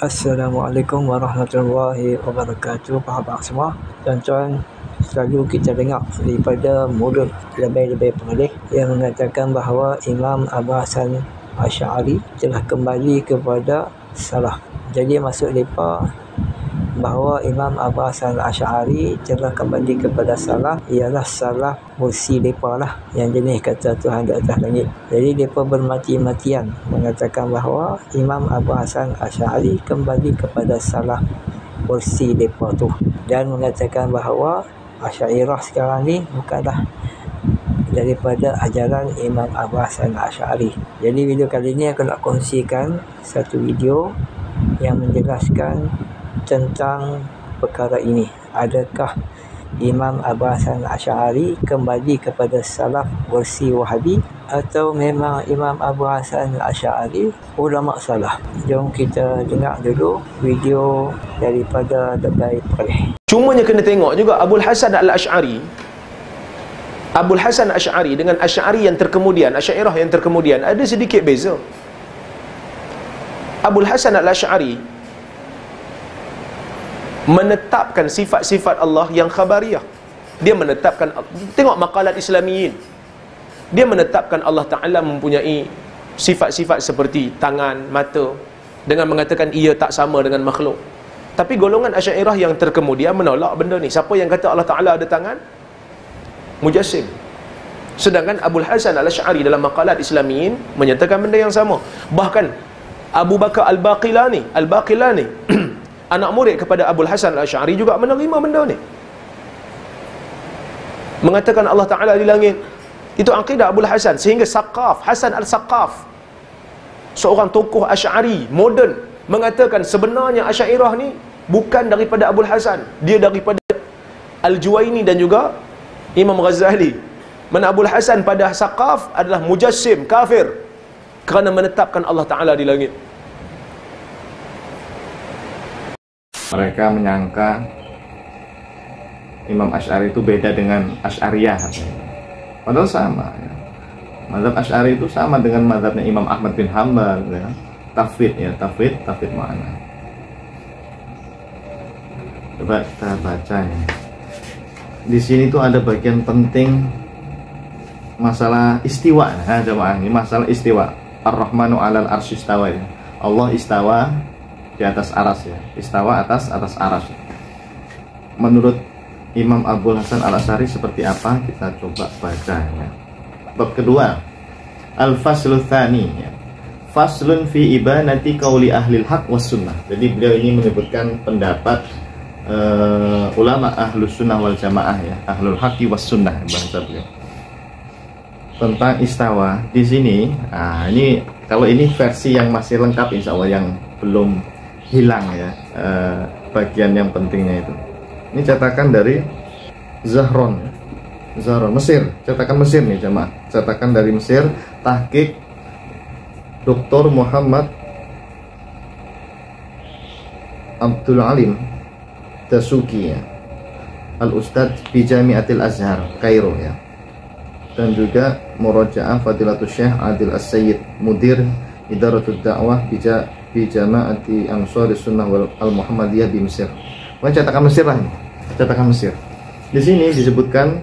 Assalamualaikum warahmatullahi wabarakatuh, sahabat semua. Tuan-tuan, selalu kita dengar daripada mulut lebih-lebih pengalih yang mengatakan bahawa Imam Abu Hasan Asy'ari telah kembali kepada salaf. Jadi maksud mereka bahawa Imam Abu Hasan Asy'ari telah kembali kepada salaf ialah salaf mursi mereka lah, yang jenis kata Tuhan di atas langit. Jadi mereka bermati-matian mengatakan bahawa Imam Abu Hasan Asy'ari kembali kepada salaf mursi mereka tu, dan mengatakan bahawa Asy'ariyah sekarang ni bukanlah daripada ajaran Imam Abu Hasan Asy'ari. Jadi video kali ini aku nak kongsikan satu video yang menjelaskan tentang perkara ini. Adakah Imam Abu Hasan Asy'ari kembali kepada salaf versi Wahabi, atau memang Imam Abu Hasan Asy'ari ulama salah? Jom kita dengar dulu video daripada Lebay Perih. Cumanya kena tengok juga Abul Hasan Al-Asy'ari, Abul Hasan Asy'ari dengan Asy'ari yang terkemudian, Asy'ariyah yang terkemudian, ada sedikit beza. Abul Hasan Al-Asy'ari menetapkan sifat-sifat Allah yang khabariyah. Dia menetapkan, tengok maqalat Islamiyin, dia menetapkan Allah Ta'ala mempunyai sifat-sifat seperti tangan, mata, dengan mengatakan ia tak sama dengan makhluk. Tapi golongan Asy'ariyah yang terkemudian menolak benda ni. Siapa yang kata Allah Ta'ala ada tangan? Mujassim. Sedangkan Abul Hasan Al-Asy'ari dalam maqalat Islamiyin menyatakan benda yang sama. Bahkan Abu Bakar Al-Baqilani anak murid kepada Abul Hasan Al-Asy'ari juga menerima benda ni, mengatakan Allah Ta'ala di langit. Itu akidah Abul Hasan. Sehingga Saqaf, Hasan Al-Saqaf, seorang tokoh Asy'ari moden, mengatakan sebenarnya Asy'ariyah ni bukan daripada Abul Hasan, dia daripada Al-Juwaini dan juga Imam Ghazali. Mana Abul Hasan pada Saqaf adalah mujassim, kafir, kerana menetapkan Allah Ta'ala di langit. Mereka menyangka Imam Asy'ari itu beda dengan Asy'ariyah, padahal sama ya. Mazhab Asy'ari itu sama dengan mazhabnya Imam Ahmad bin Hanbal ya. Tafwid makna. Coba kita baca ya. Di sini tuh ada bagian penting masalah istiwa. Nah, jemaah, ini masalah istiwa. Ar-Rahmanu 'alal arsy istawa ya. Allah istawa di atas aras ya. Istawa atas aras. Menurut Imam Abul Hasan Al-Asy'ari seperti apa? Kita coba baca ya. Bab kedua, Al-Faslu Tsani ya. Faslun fi ibanati qauli ahlil haq was sunnah. Jadi beliau ini menyebutkan pendapat ulama ahlus sunnah wal jamaah ya, ahlul haqqi was sunnah bahasa beliau tentang istawa. Di sini, ini kalau ini versi yang masih lengkap insya Allah, yang belum hilang ya bagian yang pentingnya itu. Ini cetakan dari Zahron Mesir, cetakan Mesir nih jemaah, cetakan dari Mesir, tahqiq Dr. Muhammad Abdul Alim Dasuki ya, Al-Ustadz bi Jami'atil Azhar Kairo ya, dan juga Murajaah Fadilatul Syekh Adil As-Sayyid Mudir Idaratul Da'wah bi Jama'ati Ansharis Sunnah wal Al-Muhammadiyah di Mesir. Cetakan Mesir lah ini, cetakan Mesir. Di sini disebutkan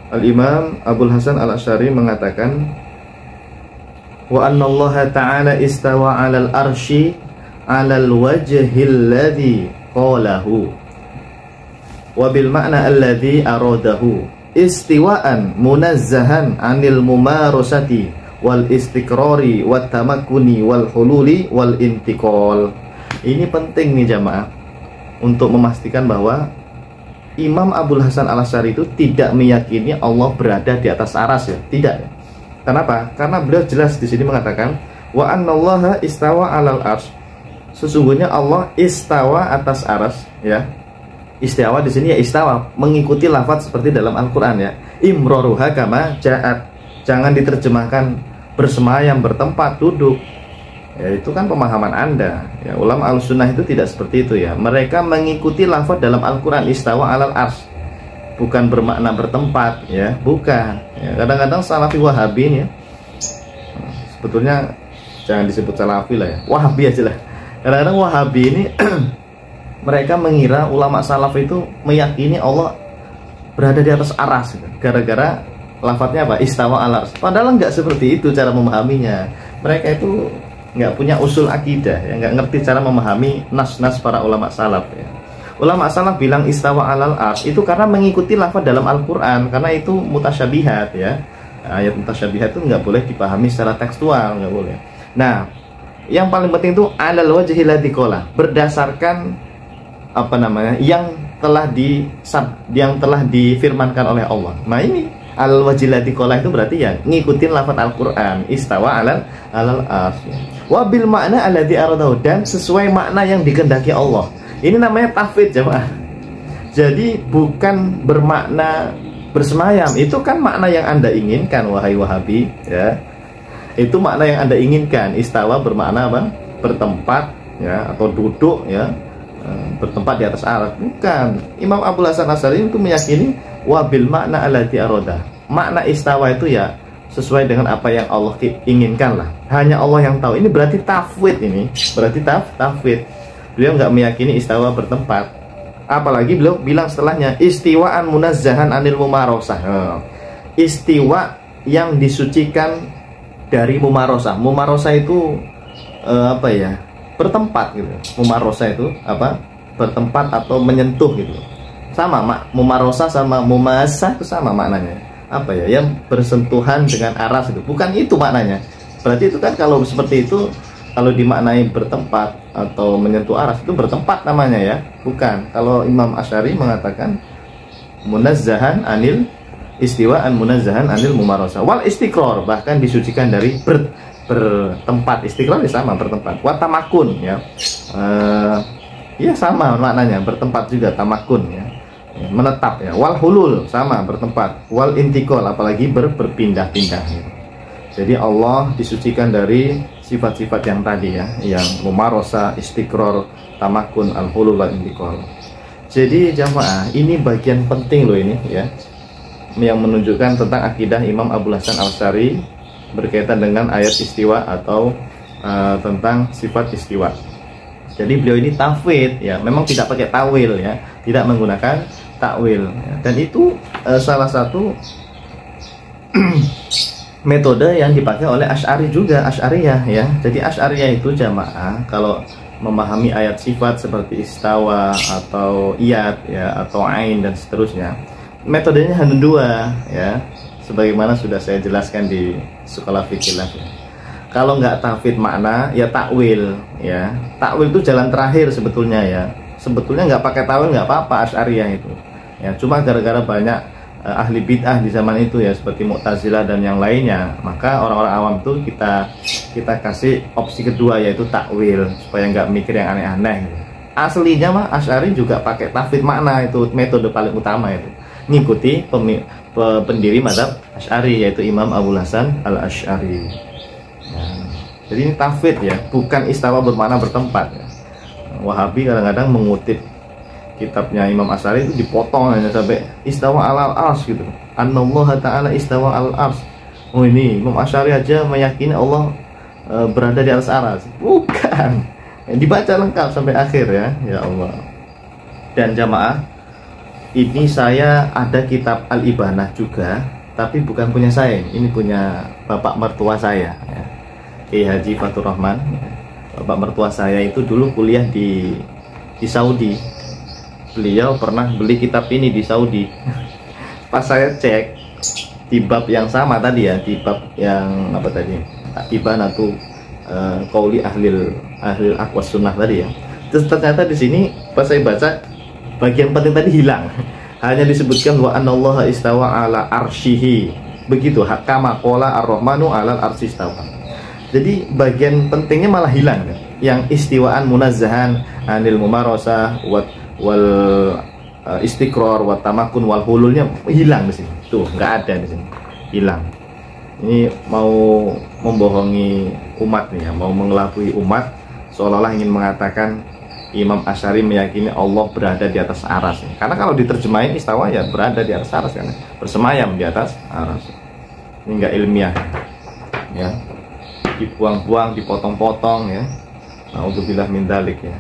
Al-Imam Abul Hasan Al-Asy'ari mengatakan wa anna Allah Ta'ala istawa 'alal arsy 'alal wajhil ladzi qalahu wa bil ma'na alladzi aradahu istiwa'an munazzahan 'anil mumarasati wal istiqrari wat tamakkuni wal hululi wal intiqal. Ini penting nih jamaah untuk memastikan bahwa Imam Abul Hasan Al-Asy'ari itu tidak meyakini Allah berada di atas aras ya, tidak ya. Kenapa? Karena beliau jelas di sini mengatakan wa annallaha istawa 'alal arsy. Sesungguhnya Allah istawa atas aras ya. Istawa di sini ya istawa, mengikuti lafaz seperti dalam Al-Qur'an ya. Imroruha kama ja'at. Jangan diterjemahkan bersemayam, bertempat duduk. Ya, itu kan pemahaman Anda. Ya, ulama Ahlussunnah itu tidak seperti itu ya. Mereka mengikuti lafaz dalam Al-Qur'an istawa 'alal arsy. Bukan bermakna bertempat ya, bukan ya. Kadang-kadang Salafi Wahabi ya, sebetulnya jangan disebut Salafi lah ya, Wahabi aja lah Kadang-kadang Wahabi ini mereka mengira ulama salaf itu meyakini Allah berada di atas aras gitu. Gara-gara lafadznya apa? Istawa al ars. Padahal nggak seperti itu cara memahaminya. Mereka itu nggak punya usul akidah, ya, nggak ngerti cara memahami nas-nas para ulama salaf. Ya. Ulama salaf bilang istawa alal ars itu karena mengikuti lafaz dalam Al-Quran, karena itu mutasyabihat ya. Ayat mutasyabihat itu nggak boleh dipahami secara tekstual, nggak boleh. Nah, yang paling penting itu alal wajhi ladzi qala, berdasarkan apa namanya yang telah difirmankan oleh Allah. Nah ini al wajilati kola itu berarti ya ngikutin lafaz Al-Quran istawa alal ars wabil makna alladzi aradahu, dan sesuai makna yang dikehendaki Allah. Ini namanya tafwid jemaah. Jadi bukan bermakna bersemayam, itu kan makna yang Anda inginkan wahai Wahabi ya. Itu makna yang Anda inginkan. Istawa bermakna apa? Bertempat ya, atau duduk ya, bertempat di atas aras. Bukan. Imam Abul Hasan Asy'ari itu meyakini wabil makna alladzi arada. Makna istawa itu ya sesuai dengan apa yang Allah inginkan lah. Hanya Allah yang tahu. Ini berarti tafwid ini. Berarti tafwid. Beliau nggak meyakini istawa bertempat. Apalagi beliau bilang setelahnya istiwaan munazzahan anil mumarosah. Istiwa yang disucikan dari mumarosah. Mumarosah itu apa ya? Bertempat gitu. Mumarosah itu apa? Bertempat atau menyentuh gitu. Sama mumarosah sama mumasah itu sama maknanya. Apa ya? Yang bersentuhan dengan aras itu. Bukan itu maknanya. Berarti itu kan kalau seperti itu, kalau dimaknai bertempat atau menyentuh aras itu bertempat namanya ya. Bukan. Kalau Imam Asy'ari mengatakan munazzahan anil istiwaan munazzahan anil mumarosah wal istiqrar, bahkan disucikan dari bertempat. Istiqrar ya sama bertempat. Wa tamakun ya. Ya sama maknanya, bertempat juga tamakun ya. Menetap ya. Wal hulul sama bertempat. Wal intikal apalagi berpindah-pindah ya. Jadi Allah disucikan dari sifat-sifat yang tadi ya, yang mumarosa, istiqrar, tamakun, al hulul, wal intikal. Jadi jamaah, ini bagian penting loh ini ya, yang menunjukkan tentang akidah Imam Abul Hasan Asy'ari berkaitan dengan ayat istiwa atau tentang sifat istiwa. Jadi beliau ini tafwid ya, memang tidak pakai tawil ya, tidak menggunakan takwil ya. Dan itu salah satu metode yang dipakai oleh Asy'ari juga, Asy'ariyah ya. Jadi Asy'ariyah itu jamaah kalau memahami ayat sifat seperti istawa atau iyad ya, atau ain dan seterusnya, metodenya hanya dua ya, sebagaimana sudah saya jelaskan di sekolah fikih ya. Kalau nggak tafwid makna ya takwil ya. Takwil itu jalan terakhir sebetulnya ya. Sebetulnya nggak pakai takwil nggak apa-apa Asy'ariyah itu ya. Cuma gara-gara banyak ahli bid'ah di zaman itu ya, seperti Mu'tazilah dan yang lainnya, maka orang-orang awam itu kita kasih opsi kedua, yaitu takwil, supaya nggak mikir yang aneh-aneh gitu. Aslinya mah Asy'ari juga pakai tafwid makna, itu metode paling utama itu, ngikuti pendiri mazhab Asy'ari yaitu Imam Abul Hasan Al-Asy'ari ya. Jadi ini tafwid ya, bukan istawa bermakna bertempat ya. Wahabi kadang-kadang mengutip kitabnya Imam Asy'ari itu dipotong hanya sampai istawa alal ars gitu. Annallaha ta'ala istawa alal ars. Oh ini Imam Asy'ari aja meyakini Allah berada di atas aras. Bukan. Dibaca lengkap sampai akhir ya. Ya Allah. Dan jamaah, ini saya ada kitab Al-Ibanah juga, tapi bukan punya saya. Ini punya bapak mertua saya ya. Kiai Haji Fatur Rahman. Bapak mertua saya itu dulu kuliah di Saudi. Beliau pernah beli kitab ini di Saudi. Pas saya cek di bab yang sama tadi ya, di bab yang apa tadi, Ibanatu qauli ahlil aqwas sunnah tadi ya. Terus ternyata di sini pas saya baca bagian penting tadi hilang. Hanya disebutkan wa anallaha istawa ala arsyihi. Begitu, kama qala ar-rahmanu alal arsy istawa. Jadi bagian pentingnya malah hilang kan? Yang istiwaan munazzahan anil mumarosah wal istiqrar wa tamakun wal hululnya hilang di sini. Tuh, nggak ada di sini. Hilang. Ini mau membohongi umat nih ya, mau mengelabui umat, seolah-olah ingin mengatakan Imam Asy'ari meyakini Allah berada di atas aras. Karena kalau diterjemahin istawa ya berada di atas aras kan, bersemayam di atas aras. Ini nggak ilmiah ya. Dibuang-buang, dipotong-potong ya. Naudzubillah min dzalik ya.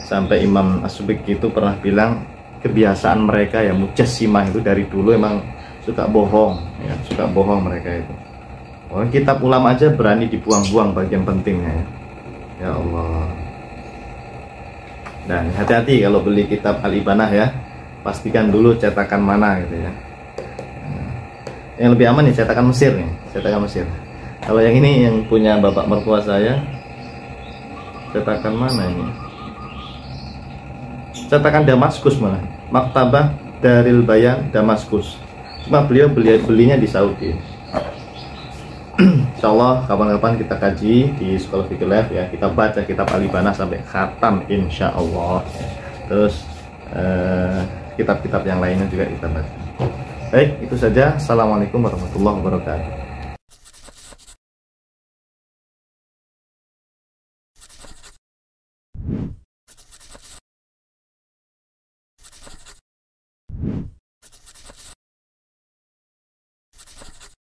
Sampai Imam As-Subki itu pernah bilang kebiasaan mereka ya mujassimah itu dari dulu emang suka bohong ya, suka bohong mereka itu. Oh, kitab ulama aja berani dibuang-buang bagian pentingnya ya. Ya Allah. Dan hati-hati kalau beli kitab Al-Ibanah ya, pastikan dulu cetakan mana gitu ya. Yang lebih aman nih cetakan Mesir nih, cetakan Mesir. Kalau yang ini yang punya bapak mertua saya, cetakan mana ini? Cetakan Damaskus malah, Maktabah Daril Bayan Damaskus. Cuma beliau belinya di Saudi. Insyaallah kapan-kapan kita kaji di Sekolah Fikih Live ya, kita baca kitab Al-Ibanah sampai khatam insyaallah. Terus kitab-kitab yang lainnya juga kita baca. Baik, itu saja. Assalamualaikum warahmatullahi wabarakatuh.